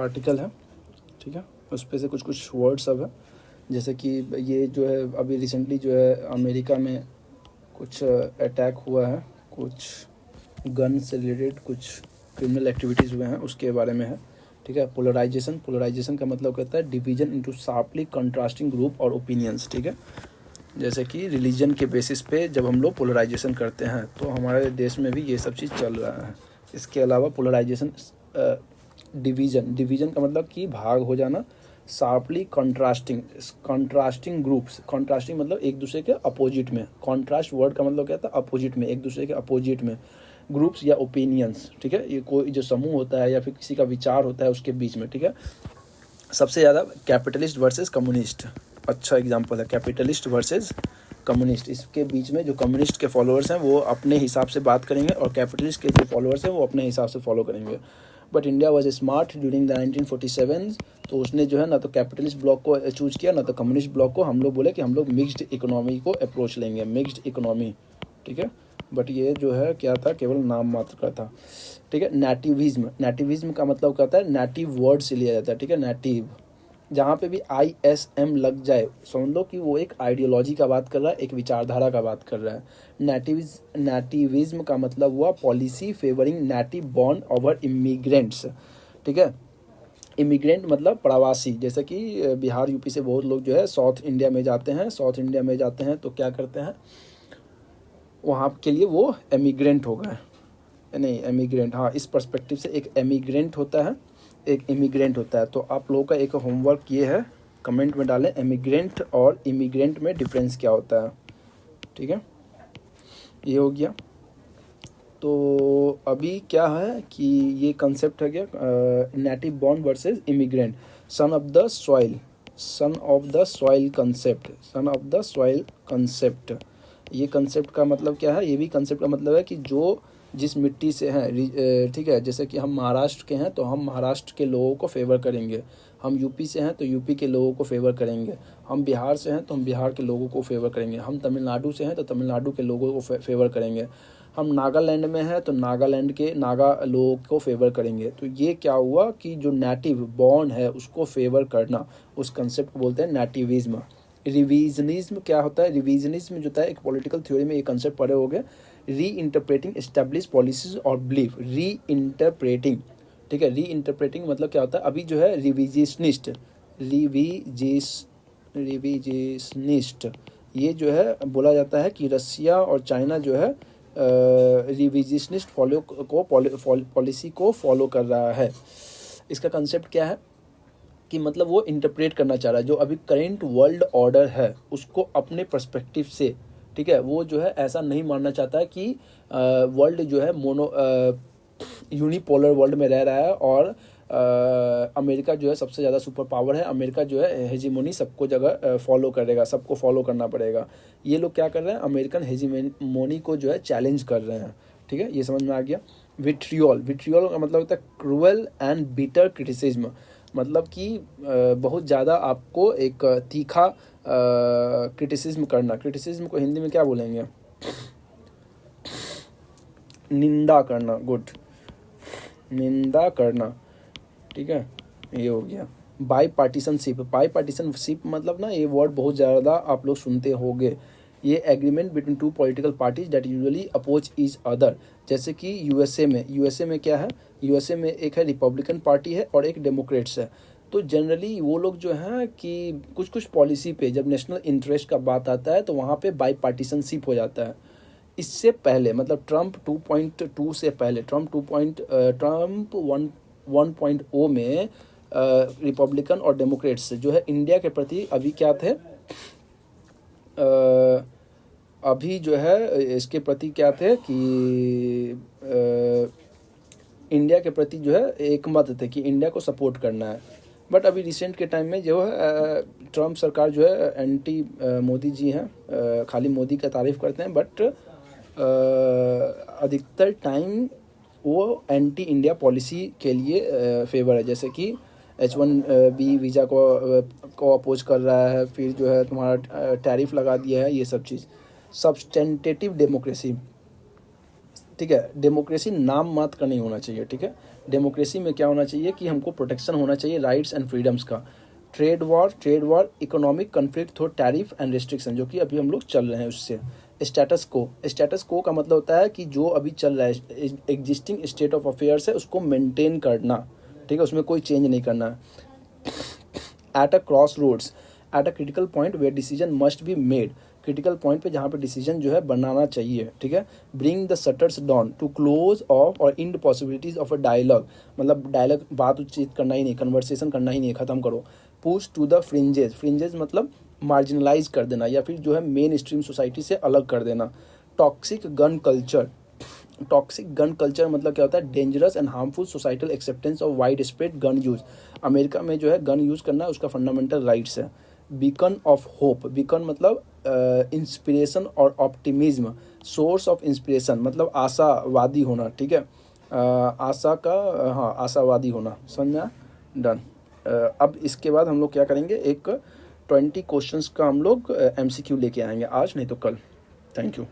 Article है, ठीक है, उस पे से कुछ कुछ वर्ड्स सब है। जैसे कि ये जो है अभी रिसेंटली जो है अमेरिका में कुछ अटैक हुआ है, कुछ गन से रिलेटेड कुछ क्रिमिनल एक्टिविटीज़ हुए हैं, उसके बारे में है, ठीक है। पोलराइजेशन का मतलब कहता है division into sharply contrasting group और ओपिनियंस, ठीक है। जैसे कि रिलीजन के बेसिस पे जब हम लोग पोलराइजेशन करते हैं तो हमारे देश में भी ये सब चीज़ चल रहा है। इसके अलावा पोलराइजेशन डिवीजन का मतलब कि भाग हो जाना, शार्पली कंट्रास्टिंग ग्रुप्स, कंट्रास्टिंग मतलब एक दूसरे के अपोजिट में, कॉन्ट्रास्ट वर्ड का मतलब क्या था, अपोजिट में, एक दूसरे के अपोजिट में, ग्रुप्स या ओपिनियंस, ठीक है। ये कोई जो समूह होता है या फिर किसी का विचार होता है उसके बीच में, ठीक है। सबसे ज़्यादा कैपिटलिस्ट वर्सेस कम्युनिस्ट, अच्छा एग्जांपल है कैपिटलिस्ट वर्सेस कम्युनिस्ट। इसके बीच में जो कम्युनिस्ट के फॉलोअर्स हैं वो अपने हिसाब से बात करेंगे और कैपिटलिस्ट के जो फॉलोअर्स हैं वो अपने हिसाब से फॉलो करेंगे। But India was smart during the 1947, तो उसने जो है ना तो कैपिटलिस्ट ब्लॉक को चूज किया ना तो कम्युनिस्ट ब्लॉक को। हम लोग बोले कि हम लोग मिक्स्ड इकोनॉमी को अप्रोच लेंगे, मिक्स्ड इकोनॉमी, ठीक है। बट ये जो है क्या था, केवल नाम मात्र का था, ठीक है। नेटिविज्म का मतलब कहता है नेटिव वर्ड से लिया जाता है, ठीक है। नेटिव, जहाँ पे भी ISM लग जाए समझ लो कि वो एक आइडियोलॉजी का बात कर रहा है, एक विचारधारा का बात कर रहा है। नेटिविज्म का मतलब हुआ policy favouring native born over immigrants, ठीक है। इमिग्रेंट मतलब प्रवासी, जैसे कि बिहार यूपी से बहुत लोग जो है साउथ इंडिया में जाते हैं, तो क्या करते हैं वहाँ के लिए वो एमिग्रेंट हो गए, नहीं एमिग्रेंट, हाँ, इस पर्सपेक्टिव से एक एमिग्रेंट होता है, एक इमिग्रेंट होता है। तो आप लोगों का एक होमवर्क ये है, कमेंट में डालें एमिग्रेंट और इमिग्रेंट में डिफरेंस क्या होता है, ठीक है। ये हो गया। तो अभी क्या है कि ये कंसेप्ट है क्या, native born versus immigrant, son of the soil concept. ये कंसेप्ट का मतलब क्या है, ये भी कंसेप्ट का मतलब है कि जो जिस मिट्टी से हैं, ठीक है, जैसे कि हम महाराष्ट्र के हैं तो हम महाराष्ट्र के लोगों को फेवर करेंगे, हम यूपी से हैं तो यूपी के लोगों को फेवर करेंगे, हम बिहार से हैं तो हम बिहार के लोगों को फेवर करेंगे, हम तमिलनाडु से हैं तो तमिलनाडु के लोगों को फेवर करेंगे, हम नागालैंड में हैं तो नागालैंड के नागा लोगों को फेवर करेंगे। तो ये क्या हुआ कि जो नेटिव बॉर्न है उसको फेवर करना, उस कंसेप्ट को बोलते हैं नेटिविज्म। रिविजनिज्म क्या होता है, रिविजनिज्म जो होता है एक पॉलिटिकल थ्योरी में ये कंसेप्ट पढ़े हो गए, री इंटरप्रेटिंग एस्टेब्लिश पॉलिसीज और बिलीफ, री इंटरप्रेटिंग, ठीक है। री इंटरप्रेटिंग मतलब क्या होता है, अभी जो है रिविजिशनिस्ट ये जो है बोला जाता है कि रसिया और चाइना जो है रिविजिशनिस्ट पॉलिसी को फॉलो कर रहा है। इसका कंसेप्ट क्या है कि मतलब वो इंटरप्रेट करना चाह रहा है जो अभी करेंट वर्ल्ड ऑर्डर है उसको अपने पर्सपेक्टिव से, ठीक है। वो जो है ऐसा नहीं मानना चाहता है कि वर्ल्ड जो है यूनिपोलर वर्ल्ड में रह रहा है और अमेरिका जो है सबसे ज़्यादा सुपर पावर है, अमेरिका जो है हेजीमोनी सबको जगह फॉलो करेगा, सबको फॉलो करना पड़ेगा। ये लोग क्या कर रहे हैं, अमेरिकन हेजीमोनी को जो है चैलेंज कर रहे हैं, ठीक है। ये समझ में आ गया। विट्रियोल का मतलब होता है क्रूअल एंड बिटर क्रिटिसिज्म, मतलब कि बहुत ज़्यादा आपको एक तीखा क्रिटिसिज्म करना। क्रिटिसिज्म को हिंदी में क्या बोलेंगे, निंदा करना, गुड, निंदा करना, ठीक है। ये हो गया। बाई पार्टीशनशिप मतलब ना ये वर्ड बहुत ज़्यादा आप लोग सुनते होंगे। ये agreement between two political parties that usually oppose each other, जैसे कि यूएसए में क्या है, यूएसए में एक है रिपब्लिकन पार्टी है और एक डेमोक्रेट्स है। तो जनरली वो लोग जो हैं कि कुछ कुछ पॉलिसी पे जब नेशनल इंटरेस्ट का बात आता है तो वहाँ पे बाई पार्टीशनशिप हो जाता है। इससे पहले मतलब ट्रम्प 2.2 से पहले, ट्रम्प 1.0 में रिपब्लिकन और डेमोक्रेट्स जो है इंडिया के प्रति अभी क्या थे, अभी जो है इसके प्रति क्या थे कि इंडिया के प्रति जो है एक मत थे कि इंडिया को सपोर्ट करना है। बट अभी रिसेंट के टाइम में जो है ट्रम्प सरकार जो है एंटी मोदी जी हैं, खाली मोदी का तारीफ करते हैं बट अधिकतर टाइम वो एंटी इंडिया पॉलिसी के लिए फेवर है, जैसे कि H1B वीज़ा को अपोज कर रहा है, फिर जो है तुम्हारा टैरिफ लगा दिया है, ये सब चीज़। सब्सटेंटेटिव ठीक है, डेमोक्रेसी नाम मात्र का नहीं होना चाहिए, ठीक है। डेमोक्रेसी में क्या होना चाहिए कि हमको प्रोटेक्शन होना चाहिए राइट्स एंड फ्रीडम्स का। Trade war, economic conflict through tariff and restriction, जो कि अभी हम लोग चल रहे हैं उससे। स्टेटस को का मतलब होता है कि जो अभी चल रहा है, एग्जिस्टिंग स्टेट ऑफ अफेयर्स है, उसको मेंटेन करना, ठीक है, उसमें कोई चेंज नहीं करना है। At a crossroads, at a critical point where decision must be made, critical point पे जहाँ पे डिसीजन जो है बनाना चाहिए, ठीक है। Bring the shutters down to close off और end possibilities of a dialogue, मतलब डायलॉग बातचीत करना ही नहीं, कन्वर्सेशन करना ही नहीं, खत्म करो। Push to the fringes, fringes मतलब मार्जिनलाइज कर देना या फिर जो है मेन स्ट्रीम सोसाइटी से अलग कर देना। Toxic gun culture, toxic gun culture मतलब क्या होता है, dangerous and harmful societal acceptance of wide spread gun use. America में जो है गन यूज़ करना उसका फंडामेंटल राइट्स है। बीकन ऑफ होप, बीकन मतलब इंस्पिरेशन और ऑप्टिमिज्म, सोर्स ऑफ इंस्पिरेशन मतलब आशावादी होना, ठीक है। आशा का हाँ आशावादी होना, समझ में आया? डन। अब इसके बाद हम लोग क्या करेंगे, एक 20 क्वेश्चंस का हम लोग MCQ लेके आएंगे आज, नहीं तो कल। Thank you.